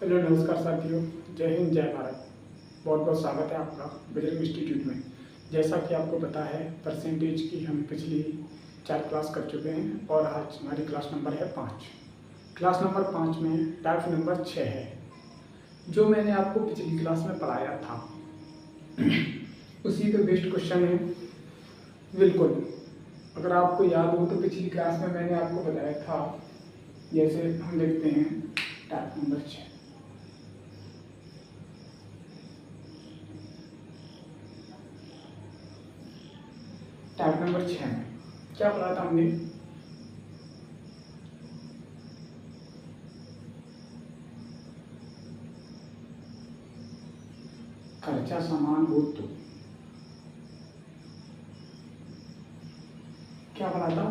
Hello नमस्कार साथियों, जय हिंद जय भारत। बहुत बहुत स्वागत है आपका बजरंग इंस्टीट्यूट में। जैसा कि आपको पता है, परसेंटेज की हम पिछली 4 क्लास कर चुके हैं और आज हमारी क्लास नंबर है 5। क्लास नंबर 5 में टाइप नंबर 6 है, जो मैंने आपको पिछली क्लास में पढ़ाया था। उसी पे बेस्ड क्वेश्चन है बिल्कुल। अगर आपको याद हो तो पिछली क्लास में मैंने आपको बताया था। जैसे हम देखते हैं टाइप नंबर 6। टाइप नंबर 6 में क्या पढ़ा था हमने? खर्चा समान हो तो क्या पढ़ा था?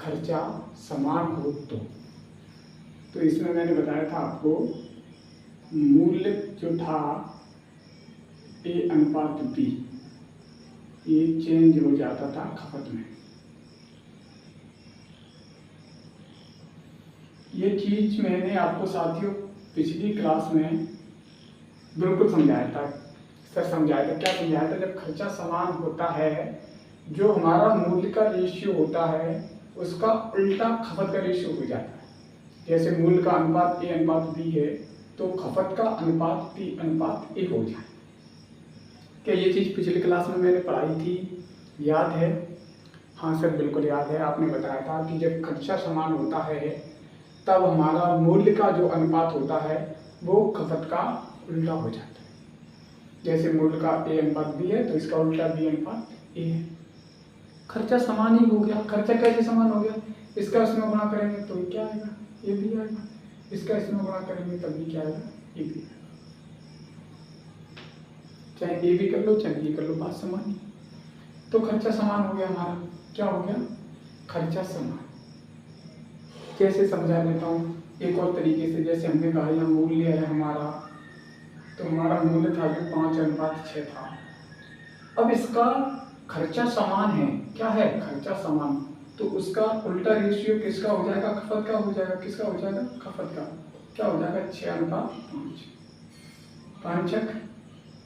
खर्चा समान हो तो इसमें मैंने बताया था आपको, मूल्य जो था ए अनुपात बी, ये चेंज हो जाता था खपत में। ये चीज मैंने आपको साथियों पिछली क्लास में बिल्कुल समझाया था। सर समझाया था, क्या समझाया था? जब खर्चा समान होता है, जो हमारा मूल्य का रेशियो होता है उसका उल्टा खपत का रेशियो हो जाता है। जैसे मूल्य का अनुपात ए अनुपात बी है तो खपत का अनुपात पी अनुपात ए हो जाए। क्या ये चीज पिछली क्लास में मैंने पढ़ाई थी, याद है? हाँ सर बिल्कुल याद है। आपने बताया था कि जब खर्चा समान होता है तब हमारा मूल्य का जो अनुपात होता है वो खपत का उल्टा हो जाता है। जैसे मूल्य का ए अनुपात बी है तो इसका उल्टा बी अनुपात ए है। खर्चा समान ही हो गया। खर्चा कैसे समान हो गया? इसका इसमें गुणा करेंगे तो क्या आएगा? ये भी आएगा। इसका इसमें गुणा करेंगे तब भी क्या आएगा? ये भी आएगा। चाहे ए भी कर लो चाहे बी कर लो, बात समान ही। तो खर्चा समान हो गया हमारा। क्या हो गया? खर्चा समान। कैसे समझा देता हूँ एक और तरीके से। जैसे हमने कहा यह मूल्य है हमारा, तो हमारा मूल्य था जो 5:6 था। अब इसका खर्चा समान है। क्या है? खर्चा समान। तो उसका उल्टा रेशियो किसका हो जाएगा? खपत का हो जाएगा। किसका हो जाएगा? खपत का। क्या हो जाएगा? 6:5। 5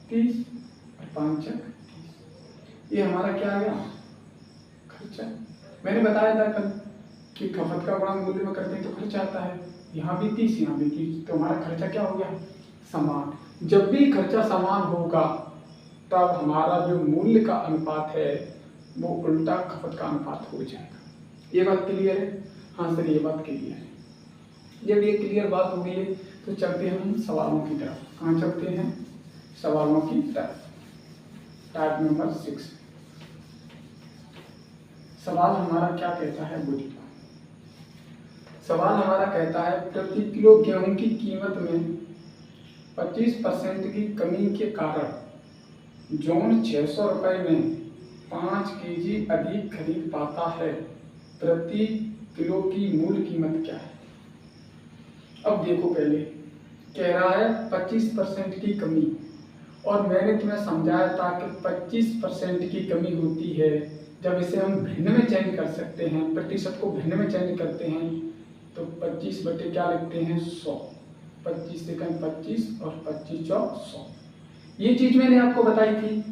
30 और 5 30। ये हमारा क्या आ गया? खर्चा। मैंने बताया था कल कि खपत का गुणा मूल्य में करते हैं तो खर्चा आता है। यहाँ भी 30 यहाँ भी 30, तो हमारा खर्चा क्या हो गया? समान। जब भी खर्चा समान होगा तब हमारा जो मूल्य का अनुपात है वो उल्टा खपत का अनुपात हो जाएगा। ये बात क्लियर है? हाँ सर ये बात क्लियर है। जब ये क्लियर बात हो गई है तो चलते हैं हम सवालों की तरफ। कहाँ चलते हैं? सवालों की तरफ। Type number 6। सवाल हमारा क्या कहता है वो देखो। सवाल हमारा कहता है प्रति किलो गेहूं की कीमत में 25% की कमी के कारण जॉन 600 रुपए में 5 केजी अधिक खरीद पाता है। प्रति किलो की मूल कीमत क्या है? अब देखो, पहले कह रहा है 25% की कमी, और मैंने तुम्हें समझाया था कि 25% की कमी होती है जब इसे हम भिन्न में चेंज कर सकते हैं। प्रतिशत को भिन्न में चेंज करते हैं तो 25 बटे क्या लिखते हैं? 100। 25 से 25 और 25 चौक 100। ये चीज मैंने आपको बताई थी।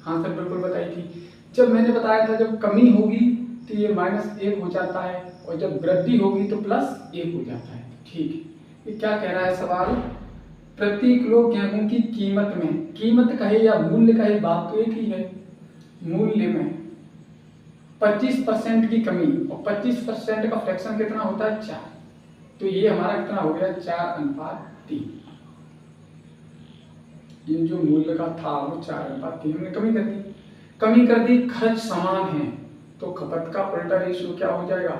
हाँ सर बिल्कुल बताई थी। जब मैंने बताया था जब कमी होगी तो ये -1 हो जाता है और जब वृद्धि होगी तो +1 हो जाता है। ठीक है। ये क्या कह रहा है सवाल? प्रति किलो गेहूं की कीमत में, कीमत कहे या मूल्य कहे बात तो एक ही है। मूल्य में 25% की कमी, और 25% का फ्रैक्शन कितना होता है? 4। तो ये हमारा कितना हो गया? 4:3। ये जो मूल्य का था वो 4:3 हमने कमी कर दी। कमी कर दी, खर्च समान है तो खपत का उल्टा रेशियो क्या हो जाएगा?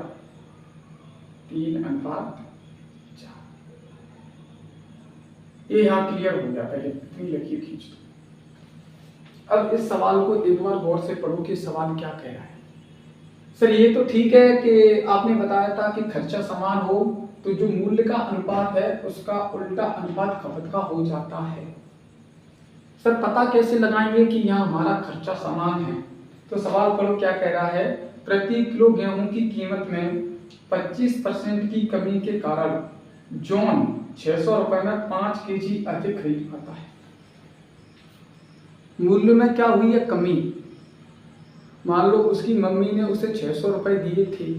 3:4। ये यहाँ क्लियर हो गया। पहले इतनी लकीर खींच दो। अब इस सवाल को एक बार गौर से पढ़ो कि सवाल क्या कह रहा है। सर ये तो ठीक है कि आपने बताया था कि खर्चा समान हो तो जो मूल्य का अनुपात है उसका उल्टा अनुपात खपत का हो जाता है। सर पता कैसे लगाएंगे कि यहाँ हमारा खर्चा समान है? तो सवाल पढ़ो क्या कह रहा है। प्रति किलो गेहूं की कीमत में 25% की कमी के कारण जॉन 600 रुपए में 5 केजी अधिक खरीद पाता है। मूल्य में क्या हुई है? कमी। मान लो उसकी मम्मी ने उसे 600 रुपए दिए थे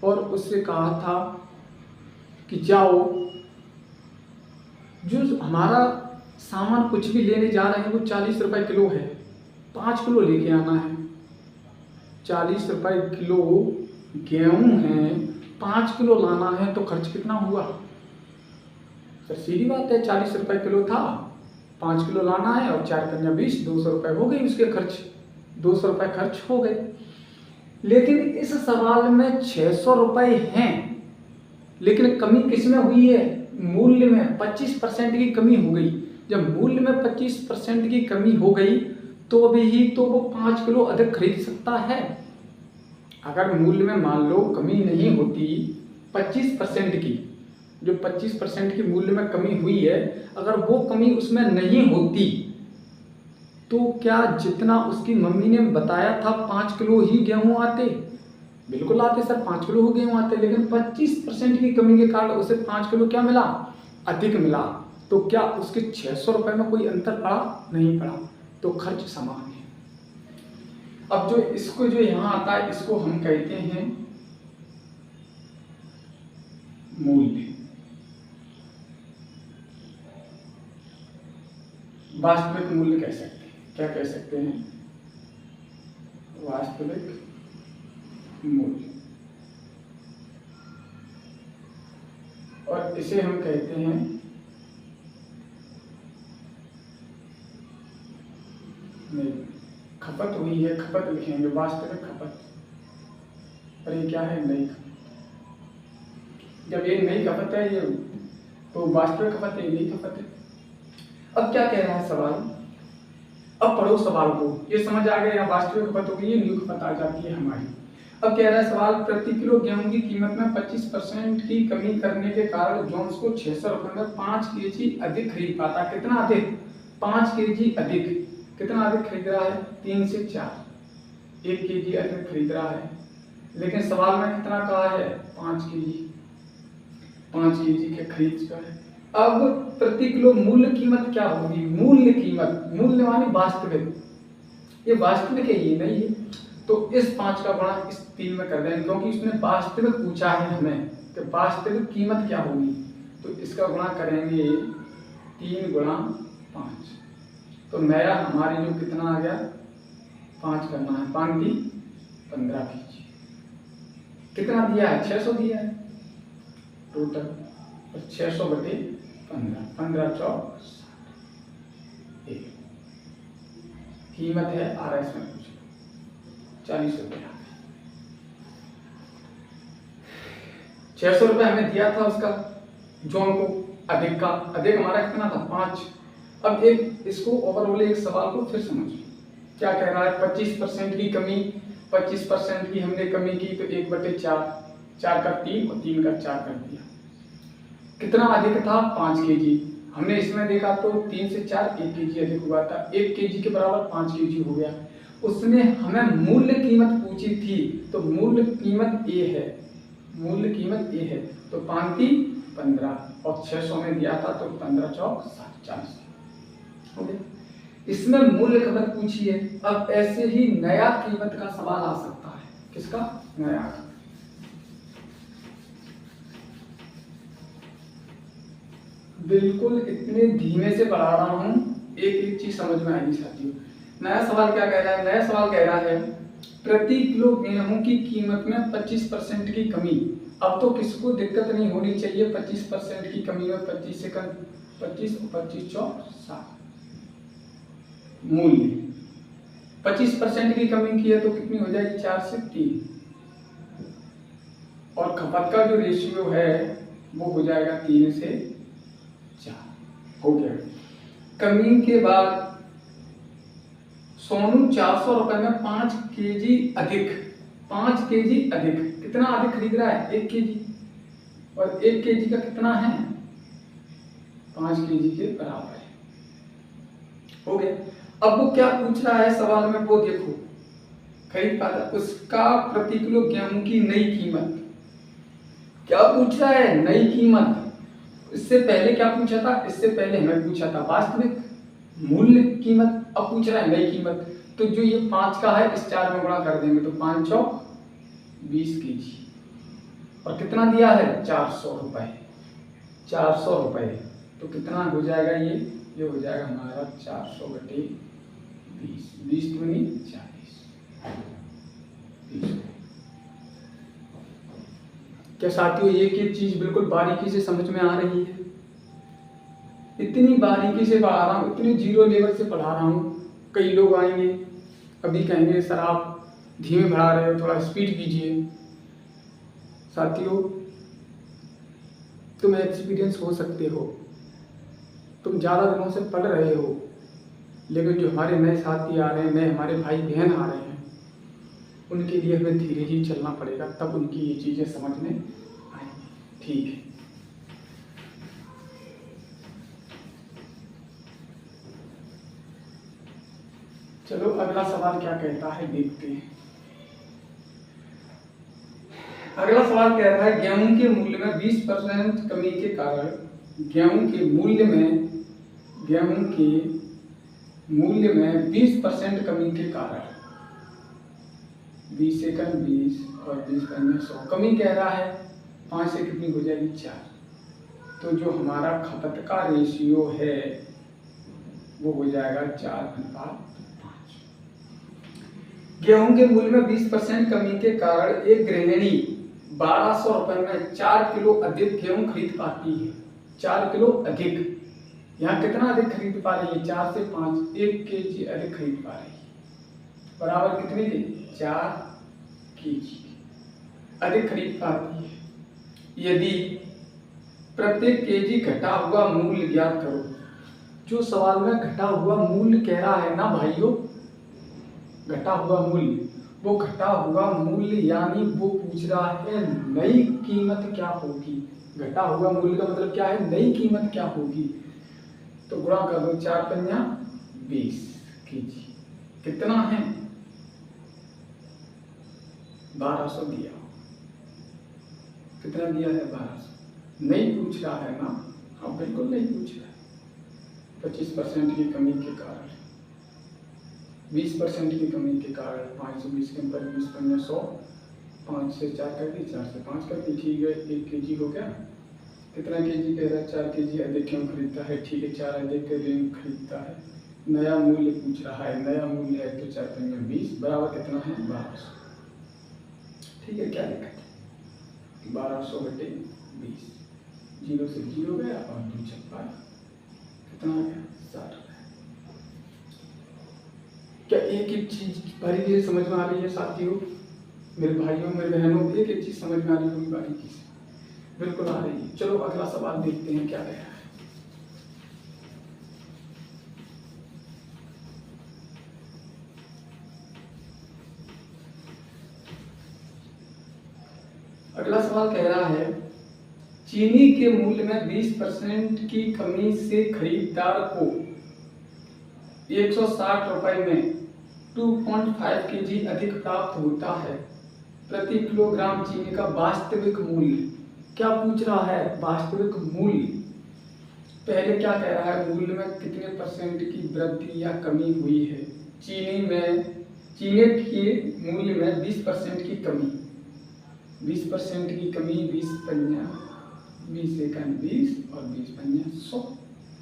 और उससे कहा था कि जाओ, जो हमारा सामान कुछ भी लेने जा रहे हैं वो 40 रुपए किलो है, 5 किलो लेके आना है। 40 रुपए किलो गेहूं है, 5 किलो लाना है, तो खर्च कितना हुआ? सर सीधी बात है, 40 रुपए किलो था, 5 किलो लाना है और 4 कन्या 20, 200 रुपए हो गई उसके खर्च, 200 रुपए खर्च हो गए। लेकिन इस सवाल में 600 रुपए हैं, लेकिन कमी किसमें हुई है? मूल्य में 25% की कमी हो गई। जब मूल्य में 25% की कमी हो गई तो भी तो वो 5 किलो अधिक खरीद सकता है। अगर मूल्य में मान लो कमी नहीं होती 25% की, जो 25% की मूल्य में कमी हुई है, अगर वो कमी उसमें नहीं होती तो क्या जितना उसकी मम्मी ने बताया था 5 किलो ही गेहूं आते? बिल्कुल आते सर, 5 किलो ही गेहूं आते, लेकिन 25% की कमी के कारण उसे 5 किलो क्या मिला? अधिक मिला। तो क्या उसके 600 रुपए में कोई अंतर पड़ा? नहीं पड़ा, तो खर्च समान है। अब जो इसको जो यहां आता है इसको हम कहते हैं मूल्य। वास्तविक मूल्य कह सकते हैं। क्या कह सकते हैं? वास्तविक मूल्य। और इसे हम कहते हैं नहीं, खपत हुई है, खपत लिखेंगे, वास्तविक खपत। और ये क्या है? नई खपत। जब ये नई खपत है, ये तो वास्तविक खपत है, नई खपत है। अब क्या कह रहा है सवाल? अब पढ़ो सवाल को, ये समझ आ गया, वास्तविक खपत हो गई, ये न्यू खपत आ जाती है हमारी। अब कह रहा है सवाल, प्रति किलो गेहूं की कीमत में 25% की कमी करने के कारण जॉन्स को 600 रुपए में 5 केजी अधिक खरीद पाता। कितना अधिक? 5 केजी अधिक। कितना अधिक खरीद रहा है? 3 से 4, 1 केजी अधिक खरीद रहा है। लेकिन सवाल में कितना कहा है? 5 केजी, 5 केजी के खरीद का है। अब प्रति किलो मूल्य कीमत क्या होगी? मूल्य कीमत, मूल्य माने वास्तविक, ये वास्तविक है, ये नहीं है, तो इस 5 का गुणा इस 3 में कर देंगे, क्योंकि इसने वास्तविक पूछा है हमें कि वास्तविक कीमत क्या होगी। तो इसका गुणा करेंगे 3 गुणा 5, तो नया हमारी जो कितना आ गया? 5 करना है, 5 दी 15 केजी। कितना दिया है? 600 दिया है टोटल, 600 बटे 15, 15 चौक 60। कीमत है RS में कुछ 40 रुपए। 600 रुपए हमें दिया था उसका जॉन को, अधिक का, अधिक हमारा कितना था? 5। अब एक इसको ओवरऑल एक सवाल को फिर समझिए, क्या कह रहा है? 25% की कमी, 25% की हमने कमी की तो 1/4, 4 का 3 और 3 का 4 कर दिया। कितना अधिक था? 5 केजी। हमने इसमें देखा तो 3 से 4 1 केजी अधिक हुआ था, 1 केजी के बराबर 5 केजी हो गया। उसने हमें मूल्य कीमत पूछी थी, तो मूल्य कीमत ए है, मूल्य कीमत ए है, तो 5 × 15 और 600 में दिया था, तो 15 चौक 40 हो गया। इसमें मूल्य कीमत पूछी है। अब ऐसे ही नया कीमत का सवाल आ सकता है। किसका? नया का। बिल्कुल इतने धीमे से पढ़ा रहा हूं, एक एक चीज समझ में आनी चाहिए। नया सवाल क्या कह रहा है? नया सवाल कह रहा है प्रति किलो गेहूं की कीमत में 25% की कमी। अब तो किसको दिक्कत नहीं होनी चाहिए 25% की कमी में, 25 सेकंड, 25 और 25 चौक 60। मूल्य 25% की कमी की है तो कितनी हो जाएगी? 4 से 3। और खपत का जो रेशियो है वो हो जाएगा 3 से 4। हो गया। कमी के बाद सोनू 400 रुपए में 5 केजी अधिक, 5 केजी अधिक, कितना अधिक खरीद रहा है? 1 केजी, और 1 केजी का कितना है? 5 केजी के बराबर है। हो गया। अब वो क्या पूछ रहा है सवाल में, वो देखो, खरीद पाता उसका प्रति किलो गेहूं की नई कीमत। क्या पूछ रहा है? नई कीमत। इससे पहले क्या पूछा था? इससे पहले हमें पूछा था वास्तविक मूल्य कीमत, अब पूछ रहा है नई कीमत। तो जो ये 5 का है इस 4 में गुणा कर देंगे तो 5 चौक 20 kg और कितना दिया है? 400 रुपए। 400 रुपए तो कितना हो जाएगा? ये हो जाएगा हमारा 400 बटे 20, 20 दूनी 40, 20। क्या साथियों एक एक चीज बिल्कुल बारीकी से समझ में आ रही है? इतनी बारीकी से पढ़ा रहा हूँ, इतनी जीरो लेवल से पढ़ा रहा हूँ। कई लोग आएंगे अभी कहेंगे सर आप धीमे पढ़ा रहे हो, थोड़ा स्पीड कीजिए। साथियों तुम एक्सपीरियंस हो सकते हो, तुम ज़्यादा दिनों से पढ़ रहे हो, लेकिन जो हमारे नए साथी आ रहे हैं, नए हमारे भाई बहन आ रहे हैं, उनके लिए हमें धीरे ही चलना पड़ेगा, तब उनकी ये चीज़ें समझ में आएंगी। ठीक है, चलो अगला सवाल क्या कहता है देखते हैं। अगला सवाल कह रहा है गेहूं के मूल्य में 20% कमी के कारण गेहूं के मूल्य में 20% कमी के कारण 20 सेकंड 20 और 20 पंजे 100 कमी कह रहा है। 5 से कितनी हो जाएगी? 4। तो जो हमारा खपत का रेशियो है वो हो जाएगा 4:5। गेहूं के मूल्य में 20% कमी के कारण एक गृहिणी 1200 रुपए में 4 किलो अधिक गेहूं खरीद पाती है। 4 किलो अधिक, यहाँ कितना अधिक खरीद पा रही है? 4 से 5, 1 kg अधिक खरीद पा रही है। बराबर कितने के? 4 kg अधिक खरीद पाती है। यदि प्रत्येक केजी घटा हुआ मूल्य ज्ञात करो। जो सवाल में घटा हुआ मूल्य कह रहा है ना भाइयों, घटा हुआ मूल्य, वो घटा हुआ मूल्य यानी वो पूछ रहा है नई कीमत क्या होगी। घटा हुआ मूल्य का मतलब क्या है? नई कीमत क्या होगी। तो गुणा कर दो, 4 पंजा 20 kg। कितना है? 1200 दिया। कितना दिया है? 1200। नहीं पूछ रहा है ना? हाँ बिल्कुल नहीं पूछ रहा है। 25% की कमी के कारण, 20% की कमी के कारण 520 के ऊपर 20 पंजा 100, 5 से 4 कर दी, 4 से 5 कर दी। ठीक है, 1 kg हो गया। कितना kg कह रहा है? 4 kg अधिक क्यों खरीदता है? ठीक है, 4 अधिक खरीदता है। नया मूल्य पूछ रहा है, नया मूल्य है तो 4 पंजा 20 बराबर कितना है? 1200। ठीक है, क्या दिक्कत है? 1200 बटे 20, 0 से 0 गया और 2 छक्का कितना आ गया? 60। क्या एक एक चीज बारीकी से समझ में आ रही है साथियों? मेरे भाइयों मेरे बहनों, एक एक चीज समझ में आ रही होगी बारीकी से? बिल्कुल आ रही है। चलो अगला सवाल देखते हैं क्या कह रहा है। अगला सवाल कह रहा है चीनी के मूल्य में 20% की कमी से खरीदार को 160 रुपए में 2.5 kg अधिक प्राप्त होता है। प्रति किलोग्राम चीनी का वास्तविक मूल्य क्या पूछ रहा है? वास्तविक मूल्य। पहले क्या कह रहा है? मूल्य में कितने % की वृद्धि या कमी हुई है। चीनी के मूल्य में 20% की कमी, 20% की कमी, 20 पंजा 20 सेकंड 20 और 20 पंजा 100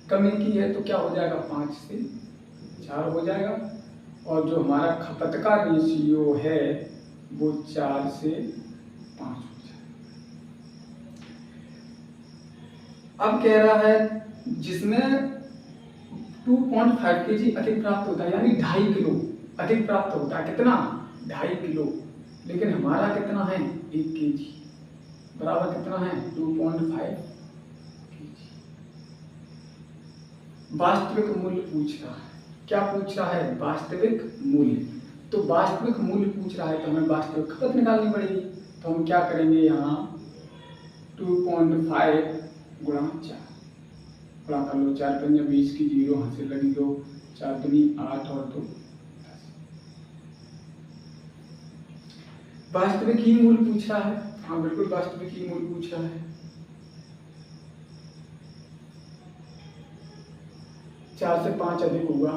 कमी की है। तो क्या हो जाएगा? 5 से 4 हो जाएगा। और जो हमारा खपत का रेशियो है वो 4 से 5 हो जाएगा। अब कह रहा है जिसमें 2.5 kg अधिक प्राप्त होता है, यानी 2.5 किलो अधिक प्राप्त होता है। कितना? 2.5 किलो। लेकिन हमारा कितना है? 1 kg बराबर कितना है? 2.5 kg। वास्तविक मूल्य पूछ रहा है। क्या पूछ रहा है? वास्तविक मूल्य। तो वास्तविक मूल्य पूछ रहा है तो हमें वास्तविक खपत निकालनी पड़ेगी। तो हम क्या करेंगे? यहाँ 2.5 गुणा 4 गुणा कर लो। 4 पंजा 20 की 0 यहाँ से लगी 2, 4 दूनी 8 और 2 10। वास्तविक ही मूल्य पूछ रहा है। हाँ बिल्कुल वास्तविक ही मूल्य पूछ रहा है। 4 से 5 अधिक होगा,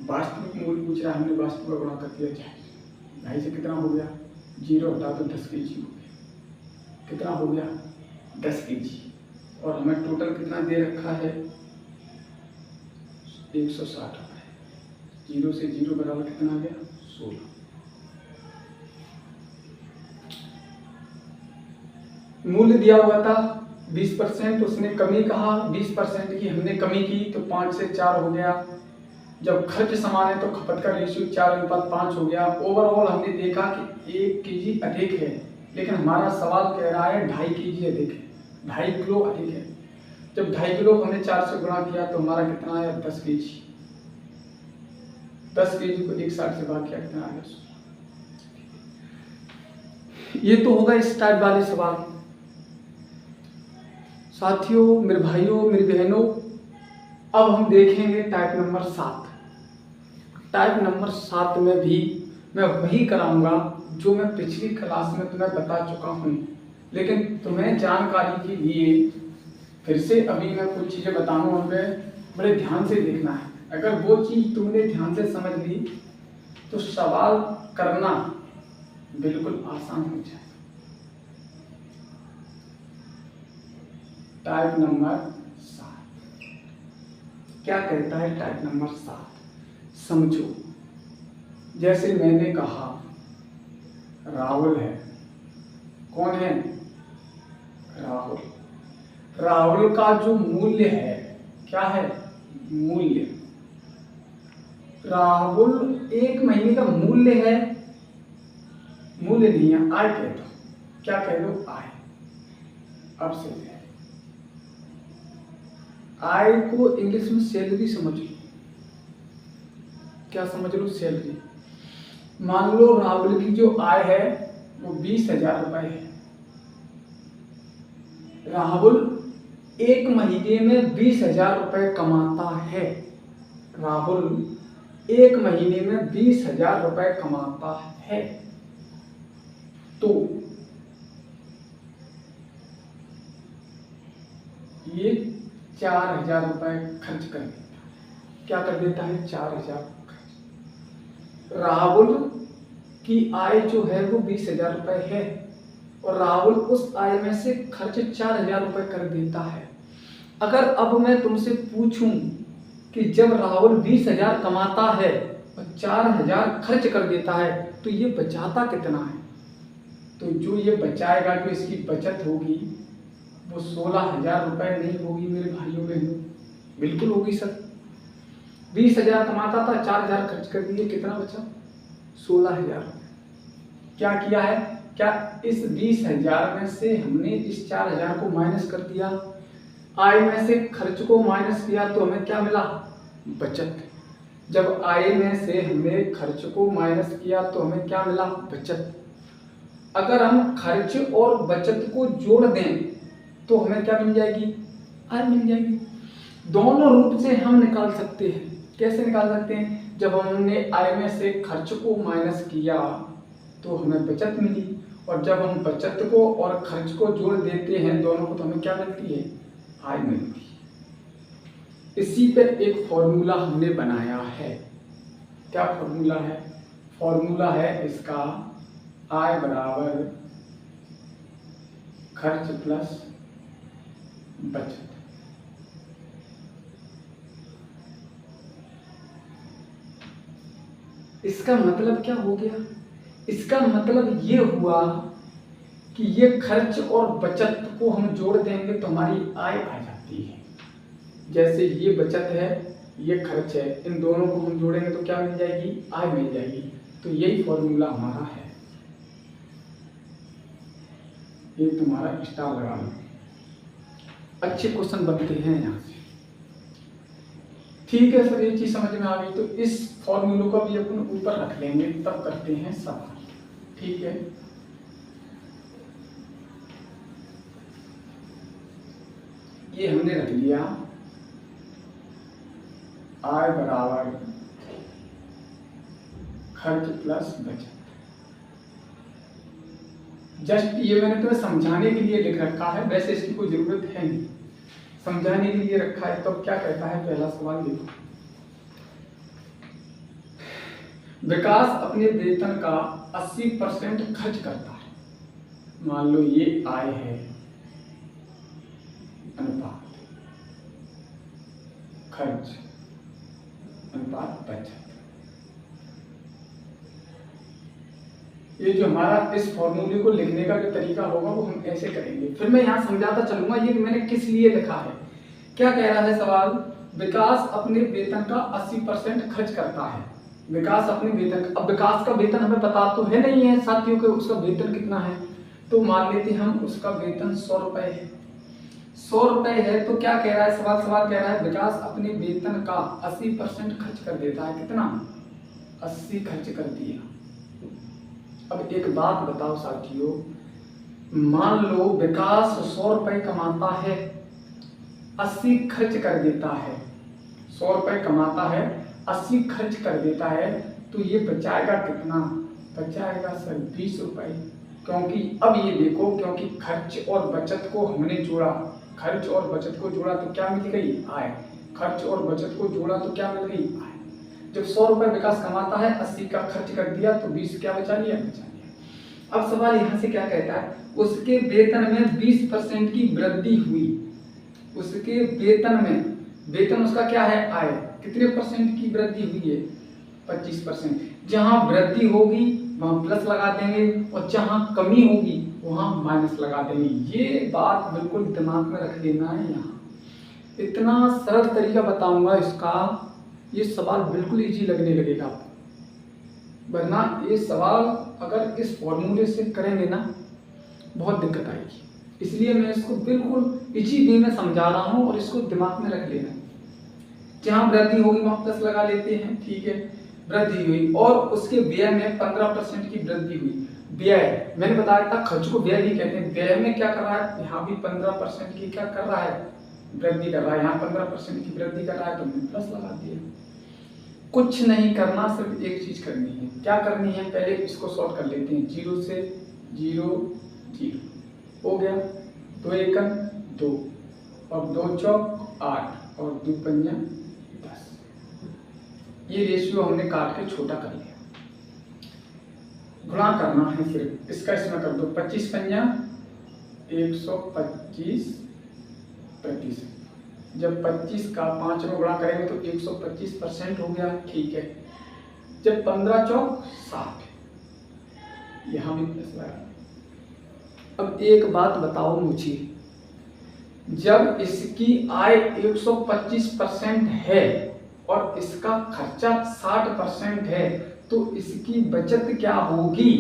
वास्तविक मूल्य पूछ रहा है, हमने वास्तविक का गुणा कर दिया 2.5 से कितना हो गया, 0 हटा तो 10 kg हो गया। कितना हो गया, 10 kg। और हमें टोटल कितना दे रखा है, 160 रुपये। 0 से 0 बराबर कितना आ गया, 16। मूल्य दिया हुआ था 20%, उसने कमी कहा 20% की, हमने कमी की तो 5 से 4 हो गया। जब खर्च समान है तो खपत का रेशियो 4:5 हो गया। ओवरऑल हमने देखा कि 1 kg अधिक है, लेकिन हमारा सवाल कह रहा है 2.5 kg अधिक है, 2.5 किलो अधिक है। जब 2.5 किलो हमने 4 से गुणा किया तो हमारा कितना आया, 10 kg। 10 kg को 160 से भाग किया, कितना आ गया, 16। ये तो होगा इस टाइप वाले सवाल। साथियों, मेरे भाइयों, मेरी बहनों, अब हम देखेंगे टाइप नंबर 7। टाइप नंबर 7 में भी मैं वही कराऊंगा जो मैं पिछली क्लास में तुम्हें बता चुका हूँ, लेकिन तुम्हें जानकारी के लिए फिर से अभी मैं कुछ चीज़ें बताऊंगा, उनमें बड़े ध्यान से देखना है। अगर वो चीज़ तुमने ध्यान से समझ ली तो सवाल करना बिल्कुल आसान हो जाए। टाइप नंबर 7 क्या कहता है? टाइप नंबर 7 समझो। जैसे मैंने कहा राहुल है, कौन है? राहुल। राहुल का जो मूल्य है, क्या है? मूल्य। राहुल 1 महीने का मूल्य है, मूल्य नहीं है, आय कह दो। क्या कह दो? आय। अब से आय को इंग्लिश में सैलरी समझ लो। क्या समझ लो? सैलरी। मान लो राहुल की जो आय है वो 20,000 रुपए है। राहुल 1 महीने में 20,000 रुपए कमाता है। राहुल 1 महीने में 20,000 रुपए कमाता है। तो ये 4,000 रुपए खर्च कर देता है। क्या कर देता है? 4,000 खर्च। राहुल की आय जो है वो 20,000 रुपए है और राहुल उस आय में से खर्च 4,000 रुपए कर देता है। अगर अब मैं तुमसे पूछूं कि जब राहुल 20,000 कमाता है और 4,000 खर्च कर देता है तो ये बचाता कितना है? तो जो ये बचाएगा, जो इसकी बचत होगी वो 16,000 रुपए नहीं होगी मेरे भाइयों बहनों, बिल्कुल होगी सर। 20,000 कमाता था, 4,000 खर्च कर दिए, कितना बचा? 16,000 रुपए। क्या किया है? क्या इस 20,000 में से हमने इस 4,000 को माइनस कर दिया, आय में से खर्च को माइनस किया तो हमें क्या मिला? बचत। जब आय में से हमने खर्च को माइनस किया तो हमें क्या मिला? बचत। अगर हम खर्च और बचत को जोड़ दें तो हमें क्या मिल जाएगी? आय मिल जाएगी। दोनों रूप से हम निकाल सकते हैं। कैसे निकाल सकते हैं? जब हमने आय में से खर्च को माइनस किया तो हमें बचत मिली, और जब हम बचत को और खर्च को जोड़ देते हैं दोनों को तो हमें क्या मिलती है? आय मिलती है। इसी पे एक फॉर्मूला हमने बनाया है। क्या फॉर्मूला है? फॉर्मूला है इसका आय बराबर खर्च प्लस बचत। इसका मतलब क्या हो गया? इसका मतलब ये हुआ कि ये खर्च और बचत को हम जोड़ देंगे तो हमारी आय आ जाती है। जैसे ये बचत है, ये खर्च है, इन दोनों को हम जोड़ेंगे तो क्या मिल जाएगी? आय मिल जाएगी। तो यही फॉर्मूला हमारा है। ये तुम्हारा स्टार लगा लो। अच्छे क्वेश्चन बनते हैं यहाँ से। ठीक है सर, ये चीज समझ में आ गई। तो इस फॉर्मूले को भी अपन ऊपर रख लेंगे, तब करते हैं सवाल। ठीक है, ये हमने रख लिया आय बराबर खर्च प्लस बचत। जस्ट ये मैंने तुम्हें समझाने के लिए लिख रखा है, वैसे इसकी कोई जरूरत है नहीं, समझाने के लिए रखा है। तो क्या कहता है पहला सवाल? देखो विकास अपने वेतन का 80% खर्च करता है। मान लो ये आय है, अनुपात खर्च अनुपात बचत। ये जो हमारा इस फॉर्मूले को लिखने का जो तरीका होगा वो हम ऐसे करेंगे। फिर मैं यहाँ समझाता चलूंगा ये मैंने किस लिए लिखा है। क्या कह रहा है सवाल, विकास अपने वेतन का 80% खर्च करता है। विकास अपने वेतन, अब विकास का वेतन हमें पता तो है नहीं है साथियों के उसका वेतन कितना है, तो मान लेते हम उसका वेतन 100 रुपए है। 100 रुपए है तो क्या कह रहा है सवाल कह रहा है विकास अपने वेतन का 80% खर्च कर देता है। कितना? 80 खर्च कर दिया। अब एक बात बताओ साथियों, मान लो विकास 100 रुपए कमाता है, 80 खर्च कर देता है। 100 रुपए कमाता है, 80 खर्च कर देता है, तो ये बचाएगा कितना? बचाएगा सर 20 रुपए। क्योंकि अब ये देखो, क्योंकि खर्च और बचत को हमने जोड़ा, खर्च और बचत को जोड़ा तो क्या मिल गई? आय। खर्च और बचत को जोड़ा तो क्या मिल गई? आय। जब 100 रुपए विकास कमाता है, 80 का खर्च कर दिया तो 20 क्या बचा लिया? बचा लिया। अब सवाल यहाँ से क्या कहता है, उसके वेतन में 20% की वृद्धि हुई। उसके वेतन में, वेतन उसका क्या है? आय। कितने परसेंट की वृद्धि हुई है? 25%। जहां वृद्धि होगी वहां प्लस लगा देंगे और जहां कमी होगी वहां माइनस लगा देंगे। ये बात बिल्कुल दिमाग में रख लेना है। यहाँ इतना सरल तरीका बताऊंगा इसका, ये सवाल बिल्कुल इजी लगने लगेगा आपको, वरना ये सवाल अगर इस फॉर्मूले से करेंगे ना बहुत दिक्कत आएगी। इसलिए मैं इसको बिल्कुल इजी वे में समझा रहा हूँ और इसको दिमाग में रख लेना। जहां वृद्धि होगी वहां प्लस लगा लेते हैं, ठीक है। वृद्धि हुई और उसके व्यय में 15% की वृद्धि हुई। व्यय मैंने बताया था, खर्च को व्यय ही कहते हैं। व्यय में क्या कर रहा है? यहाँ भी 15% की क्या कर रहा है? वृद्धि कर रहा है। यहाँ 15% की वृद्धि कर रहा है तो हमने प्लस लगा दिया। कुछ नहीं करना, सिर्फ एक चीज करनी है। क्या करनी है? पहले इसको सॉल्व कर लेते हैं। 0 से 0 0 हो गया, 2 एकम 2 और 2 चौक 8 और 2 पंजा 10। ये रेशियो हमने काट के छोटा कर लिया। गुणा करना है सिर्फ, इसका इसमें कर दो। 25 पंजा 125%। जब 25 का 5 में गुणा करेंगे तो 125% हो गया, ठीक है। जब 15 चौक 60, यहां भी प्लस लगा। अब एक बात बताओ मुझे, जब इसकी आय 125% है और इसका खर्चा 60% है तो इसकी बचत क्या होगी?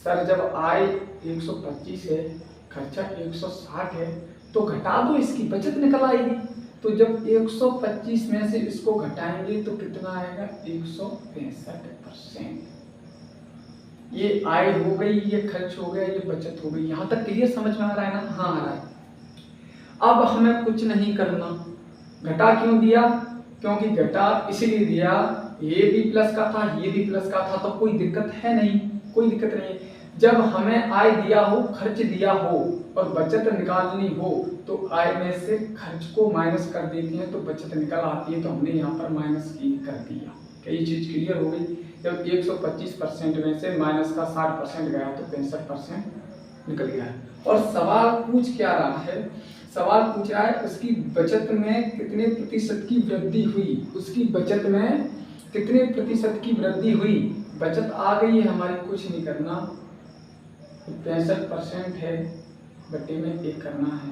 सर जब आय 125 है, खर्चा 160 है तो घटा दो, इसकी बचत निकल आएगी। तो जब 125 में से इसको घटाएंगे तो कितना आएगा? 165%। ये आय हो गई, ये खर्च हो गया, ये बचत हो गई। यहां तक क्लियर समझ में आ रहा है ना? हाँ आ रहा है। अब हमें कुछ नहीं करना। घटा क्यों दिया? क्योंकि घटा इसलिए दिया, ये भी प्लस का था, ये भी प्लस का था, तो कोई दिक्कत है नहीं, कोई दिक्कत नहीं है। जब हमें आय दिया हो, खर्च दिया हो और बचत निकालनी हो तो आय में से खर्च को माइनस कर देते हैं तो बचत निकल आती है। तो हमने यहाँ पर माइनस की कर दिया। क्या ये चीज क्लियर हो गई? जब 125% में से माइनस का 60% गया तो 65% निकल गया है। और सवाल पूछ क्या रहा है? सवाल पूछ रहा है उसकी बचत में कितने प्रतिशत की वृद्धि हुई। उसकी बचत में कितने प्रतिशत की वृद्धि हुई? बचत आ गई है हमारी, कुछ नहीं करना। 65% है, बटे में 1 करना है,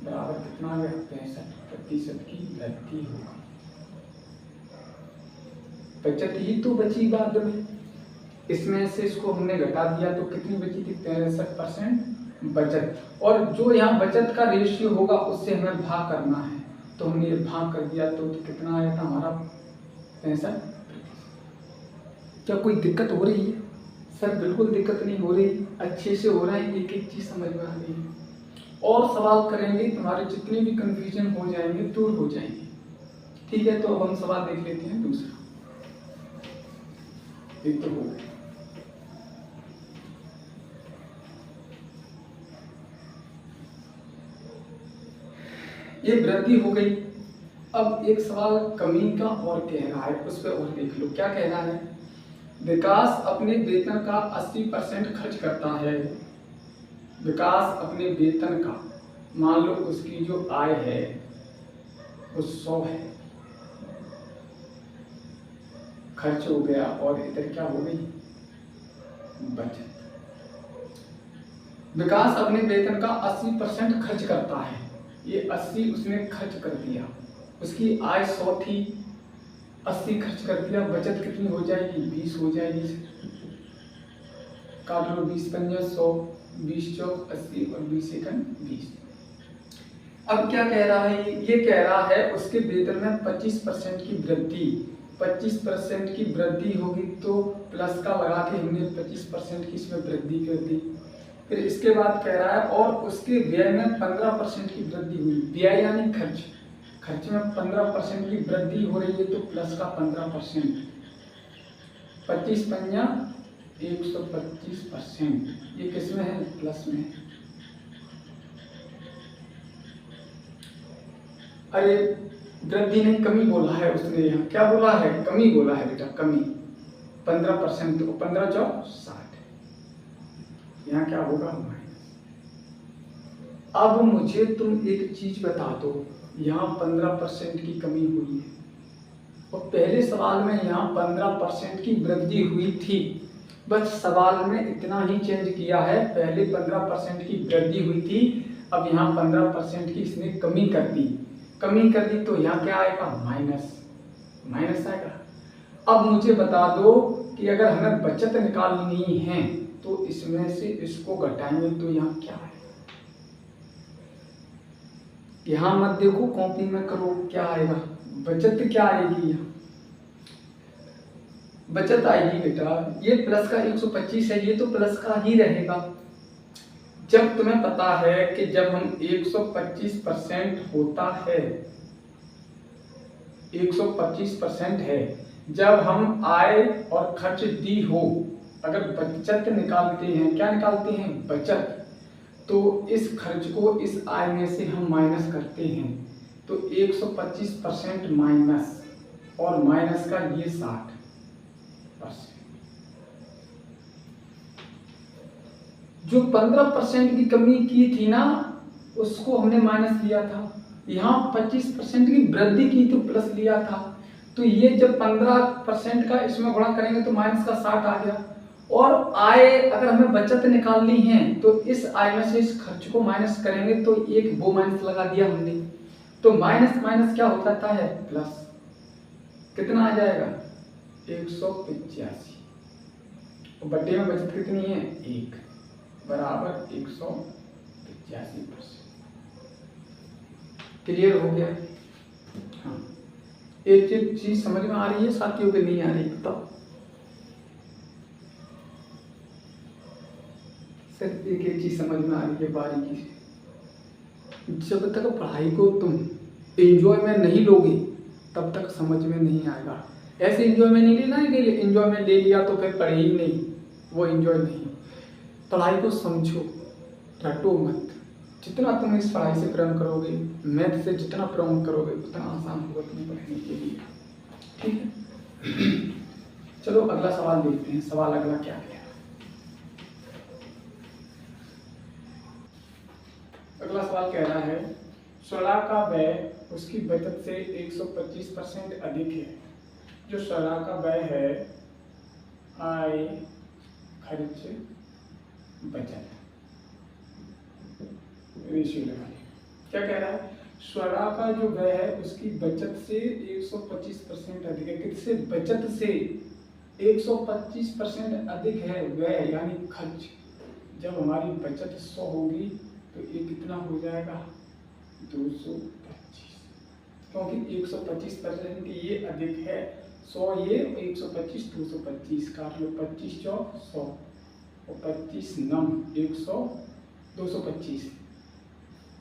बराबर कितना आ गया? 65% की वृद्धि होगा। बचत ही तो बची बाद में, इसमें से इसको हमने घटा दिया तो कितनी बची थी? 65% बचत। और जो यहाँ बचत का रेशियो होगा उससे हमें भाग करना है, तो हमने ये भाग कर दिया तो कितना आया था हमारा? 65%। क्या कोई दिक्कत हो रही है? सर बिल्कुल दिक्कत नहीं हो रही, अच्छे से हो रहा है, एक एक चीज समझ में आ रही है। और सवाल करेंगे तुम्हारे जितने भी कंफ्यूजन हो जाएंगे दूर हो जाएंगे, ठीक है। तो अब हम सवाल देख लेते हैं दूसरा। एक तो हो गया, ये वृद्धि हो गई, अब एक सवाल कमी का और कह रहा है, उस पर और देख लो क्या कह रहा है। विकास अपने वेतन का 80% खर्च करता है। विकास अपने वेतन का, मान लो उसकी जो आय है वो 100 है, खर्च हो गया और इधर क्या हो गई, बचत। विकास अपने वेतन का 80% खर्च करता है, ये 80 उसने खर्च कर दिया, उसकी आय 100 थी, 80 खर्च कर दिया, बचत कितनी हो जाएगी, 20 हो जाएगी। काट लो, 20 पंजे 100, 20 चौक 80 और 20 एकम 20। अब क्या कह रहा है, ये कह रहा है उसके वेतन में 25% की वृद्धि, 25% की वृद्धि होगी तो प्लस का लगा के हमने 25% की इसमें वृद्धि कर दी। फिर इसके बाद कह रहा है और उसके व्यय में 15% की वृद्धि हुई। व्यय यानी खर्च, खर्च में 15% की वृद्धि हो रही है तो प्लस का 15%, 25 पंजा 125%, ये किसमें है, प्लस में। अरे वृद्धि नहीं कमी बोला है उसने, यहाँ क्या बोला है, कमी बोला है बेटा, कमी। 15%, तो 15 चौक 60, यहाँ क्या होगा, माइनस। अब मुझे तुम एक चीज बता दो, यहाँ 15% की कमी हुई है और पहले सवाल में यहाँ 15% की वृद्धि हुई थी। बस सवाल में इतना ही चेंज किया है, पहले 15% की वृद्धि हुई थी, अब यहाँ 15% की इसने कमी कर दी। कमी कर दी तो यहाँ क्या आएगा, माइनस, माइनस आएगा। अब मुझे बता दो कि अगर हमें बचत निकालनी है तो इसमें से इसको घटाएंगे तो यहाँ क्या आएगा, यहाँ मत देखो, कॉपी में करो क्या आएगा, बचत क्या आएगी, यहाँ बचत आएगी बेटा, ये प्लस का 125 है, ये तो प्लस का ही रहेगा। जब तुम्हें पता है कि जब हम 125% होता है, 125% है, जब हम आय और खर्च दी हो, अगर बचत निकालते हैं, क्या निकालते हैं, बचत, तो इस खर्च को इस आय में से हम माइनस करते हैं, तो 125% माइनस और माइनस का ये 60%। जो 15% की कमी की थी ना, उसको हमने माइनस लिया था, यहाँ 25% की वृद्धि की तो प्लस लिया था, तो ये जब 15% का इसमें गुणा करेंगे तो माइनस का 60 आ गया। और आय अगर हमें बचत निकालनी है तो इस आय में से इस खर्च को माइनस करेंगे, तो एक वो माइनस लगा दिया हमने, तो माइनस माइनस क्या हो जाता है, प्लस। कितना आ जाएगा, 185, और बट्टे में बचत कितनी है, 1 बराबर 185%। क्लियर हो गया। हाँ, एक चीज समझ में आ रही है साथियों के, नहीं आ रही बताओ। सिर्फ एक चीज समझ में आ रही है बारीकी से, जब तक पढ़ाई को तुम एंजॉय में नहीं लोगे तब तक समझ में नहीं आएगा। ऐसे एंजॉय में नहीं लेना है कि एंजॉय में ले लिया तो फिर पढ़े ही नहीं, वो एंजॉय नहीं। पढ़ाई को समझो, रटो मत। जितना तुम इस पढ़ाई से प्रेम करोगे, मैथ से जितना प्रेम करोगे, उतना आसान होगा तुम्हें पढ़ने के लिए, ठीक है। चलो अगला सवाल देखते हैं, सवाल अगला क्या है। अगला सवाल कह रहा है 16 का व्यय उसकी बचत से 125% अधिक है। जो 16 का व्यय है, आय खर्च बचत, रेशियो लगा लिया। क्या कह रहा है, 16 का जो व्यय है उसकी बचत से 125% अधिक है। किससे, बचत से 125% अधिक है व्यय यानी खर्च। जब हमारी बचत 100 होगी तो ये कितना हो जाएगा, 225, क्योंकि 125% ये अधिक है, 100 ये, 125 225, काट लो, 25 चौक 100 और 25 नम 100, 225।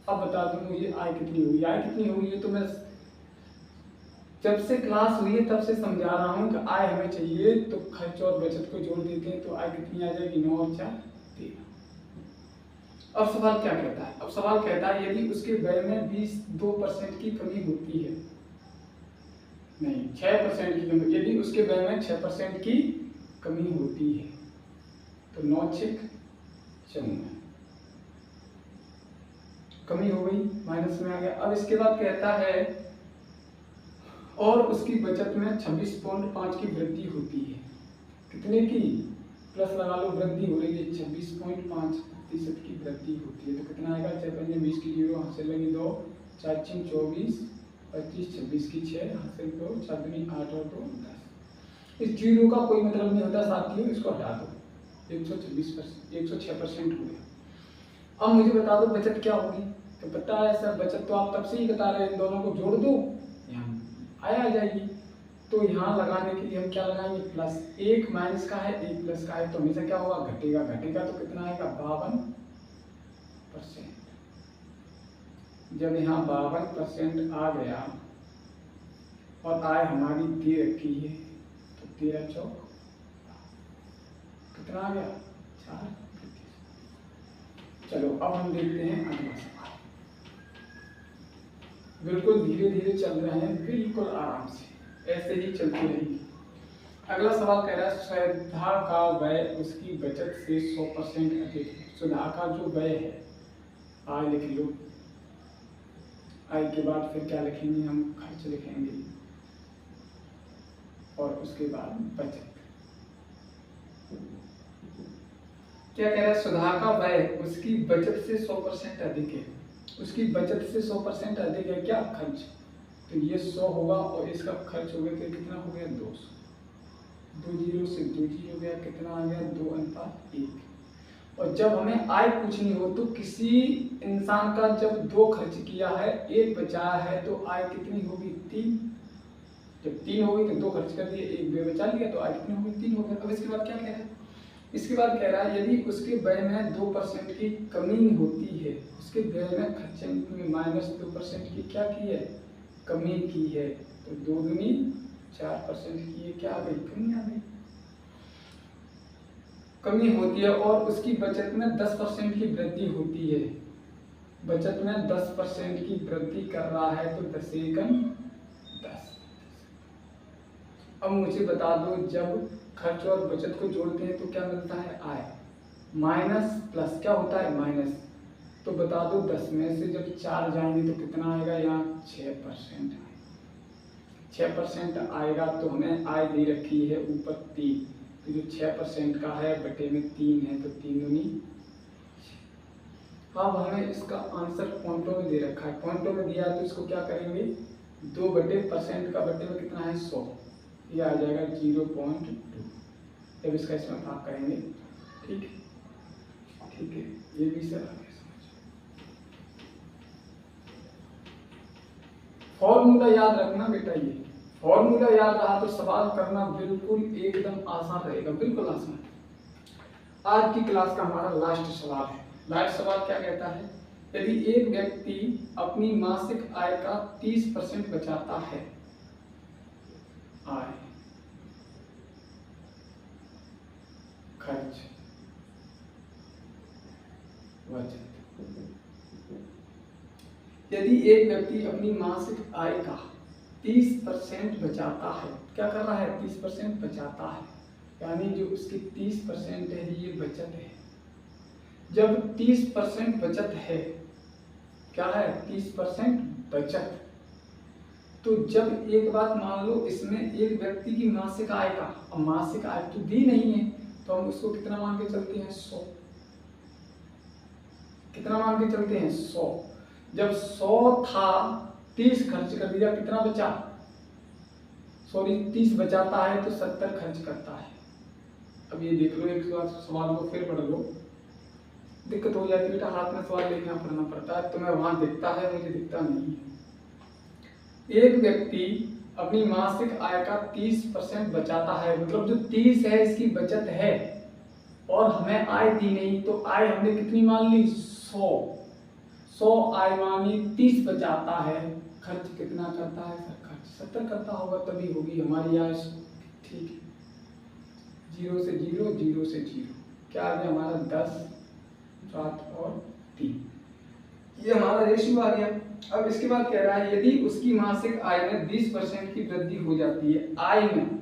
अब बता दूं मुझे आय कितनी हुई, आय कितनी हुई है तो मैं जब से क्लास हुई है तब से समझा रहा हूँ कि आय हमें चाहिए तो खर्च और बचत को जोड़ देते हैं तो आय कितनी आ जाएगी, 9 और 4 13। अब सवाल क्या कहता है, अब सवाल कहता है यदि उसके व्यय में 22% की कमी होती है, नहीं, 6% की कमी, यदि उसके व्यय में 6% की कमी होती है तो 9×6 कमी हो गई, माइनस में आ गया। अब इसके बाद कहता है और उसकी बचत में 26.5 की वृद्धि होती है। कितने की? प्लस लगा लो, वृद्धि हो रही है, 26.5% की वृद्धि होती है। तो कितना आएगा? 6×5 20 की 0 हाथ से लगी 2, 4×6 24, 25 26 की 6 हाथ से 2, 4×2 8 और 2 10। इस जीरो का कोई मतलब नहीं होता साथियों, इसको हटा दो। 106% हो गया। अब मुझे बता दो बचत क्या होगी। तो पता है सर, बचत तो आप तब से ही बता रहे हैं, इन दोनों को जोड़ दो, यहाँ आ जाएगी। तो यहाँ लगाने के लिए हम क्या लगाएंगे? प्लस। एक माइनस का है, एक प्लस का है, तो हमेशा क्या होगा? घटेगा। घटेगा तो कितना आएगा? 52%। जब यहाँ 52% आ गया और आय हमारी दे रखी है, तो 13 चौक कितना आ गया? 4। चलो अब हम देखते हैं अगला सवाल। बिल्कुल धीरे धीरे चल रहे हैं, बिल्कुल आराम से, ऐसे ही चलती रहेगी। अगला सवाल कह रहा है सुधा का व्यय उसकी बचत से 100% अधिक है। सुधा का जो व्यय है, आय लिख लो, आय के बाद फिर क्या लिखेंगे? हम खर्च लिखेंगे और उसके बाद बचत। क्या कह रहा है? सुधा का व्यय उसकी बचत से 100% अधिक है। उसकी बचत से 100% अधिक है क्या? खर्च। तो ये 100 होगा और इसका खर्च हो गया, तो कितना हो गया? 200। 2 जीरो से 2 जीरो गया, कितना आ गया? 2:1। और जब हमें आय पूछनी हो तो किसी इंसान का जब 2 खर्च किया है, 1 बचाया है, तो आय कितनी होगी? 3। जब 3 हो गई तो 2 खर्च कर दिए, 1 व्यय बचा लिया, तो आय कितनी होगी? 3 हो गया। अब इसके बाद क्या कह रहा है? इसके बाद कह रहा है यदि उसके व्यय में 2% की कमी होती है, उसके व्यय में खर्चे में -2% की क्या की है? कमी की है, तो 2 दूनी 4% की ये क्या आ गई? कमी आ गई। कमी होती है और उसकी बचत में 10% की वृद्धि होती है। बचत में 10% की वृद्धि कर रहा है, तो 10 एकम 10। अब मुझे बता दो, जब खर्च और बचत को जोड़ते हैं तो क्या मिलता है? आय। माइनस प्लस क्या होता है? माइनस। तो बता दो 10 में से जब 4 जाएंगे तो कितना आएगा? यहाँ 6% आएगा। 6% आएगा, तो हमें आय दे रखी है ऊपर 3, तो जो 6% का है बटे में 3 है, तो 3 दूनी। अब हमें इसका आंसर पॉइंटों में दे रखा है, पॉइंटों में दिया है, तो इसको क्या करेंगे? 2/% का बटे में कितना है? 100। ये आ जाएगा 0.2। जब इसका इसमें भाग करेंगे, ठीक है, ठीक है, ये भी सर आ गया समझ। फॉर्मूला याद रखना बेटा, ये फॉर्मूला याद रहा तो सवाल करना बिल्कुल एकदम आसान रहेगा, बिल्कुल आसान। आज की क्लास का हमारा लास्ट सवाल है। लास्ट सवाल क्या कहता है? यदि एक व्यक्ति अपनी मासिक आय का 30% बचाता है, आय, खर्च, बचत। यदि एक व्यक्ति अपनी मासिक आय का 30% बचाता है, क्या कर रहा है? 30% बचाता है, यानी जो उसकी 30% है ये बचत है। जब 30% बचत है, क्या है? 30% बचत। तो जब एक बात मान लो, इसमें एक व्यक्ति की मासिक आय का, अब मासिक आय तो दी नहीं है, तो हम उसको कितना मान के चलते हैं? 100। कितना मान के चलते हैं? 100। जब 100 था, 30 खर्च कर दिया, कितना बचा? सॉरी, 30 बचाता है तो 70 खर्च करता है। अब ये देख लो, एक सवाल को फिर पढ़ लो, दिक्कत हो जाती है बेटा, हाथ में सवाल लेके पढ़ना पड़ता है, तुम्हें वहां दिखता है, मुझे दिखता नहीं है। एक व्यक्ति अपनी मासिक आय का 30% बचाता है, मतलब जो 30 है इसकी बचत है, और हमें आय दी नहीं, तो आय हमने कितनी मान ली? 100 आय मानी, 30 बचाता है, खर्च कितना करता है? सर खर्च 70 करता होगा, तभी होगी हमारी आय 100। ठीक है, 0 से 0, 0 से 0, क्या आ गया हमारा? 10, 7 और 3। ये हमारा रेशियो आ गया। अब इसके बाद कह रहा है यदि उसकी मासिक आय में 20% की वृद्धि हो जाती है, आय में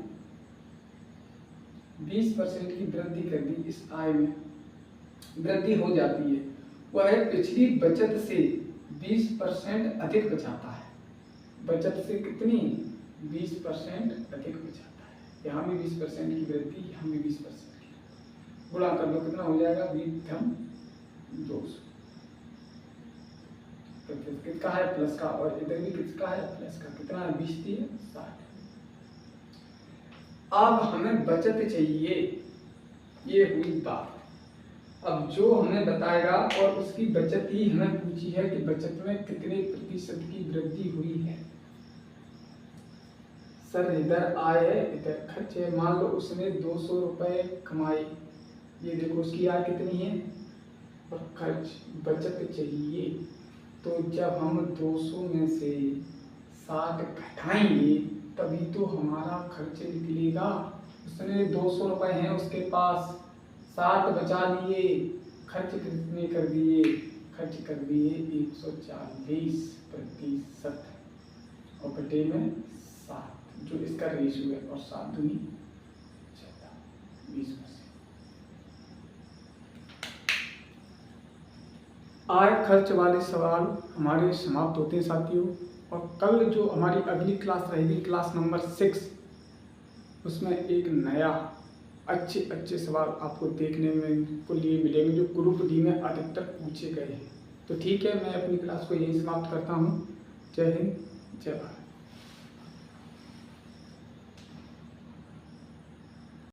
20% की वृद्धि कर दी, इस आय में वृद्धि हो जाती है, वह पिछली बचत से 20% अधिक बचाता है। बचत से कितनी? 20% अधिक बचाता है। यहाँ भी 20% की वृद्धि, यहाँ भी 20% की, गुणा कर लो, कितना हो जाएगा? 20 किसका है? प्लस का, और इधर भी किसका है? प्लस का। कितना है? 20 दिए 60। अब हमें बचत चाहिए, ये हुई बात। अब जो हमें बताएगा, और उसकी बचत ही हमें पूछी है कि बचत में कितने प्रतिशत की वृद्धि हुई है। सर इधर आय है, इधर खर्च है। मान लो उसने 200 रुपए कमाई, ये देखो उसकी आय कितनी है और खर्च, बचत चाहिए। तो जब हम 200 में से 60 घटाएंगे तभी तो हमारा खर्च निकलेगा। उसने 200 रुपए हैं उसके पास, 60 बचा लिए, खर्च कितने कर दिए? खर्च कर दिए 140% और बटे में 7, जो इसका रेशियो है, और 7 दूनी 20%। आय खर्च वाले सवाल हमारे समाप्त होते हैं साथियों। और कल जो हमारी अगली क्लास रहेगी, क्लास नंबर 6, उसमें एक नया अच्छे सवाल आपको देखने में को लिए मिलेंगे, जो ग्रुप डी में अधिकतर पूछे गए हैं। तो ठीक है, मैं अपनी क्लास को यहीं समाप्त करता हूँ। जय हिंद, जय भारत।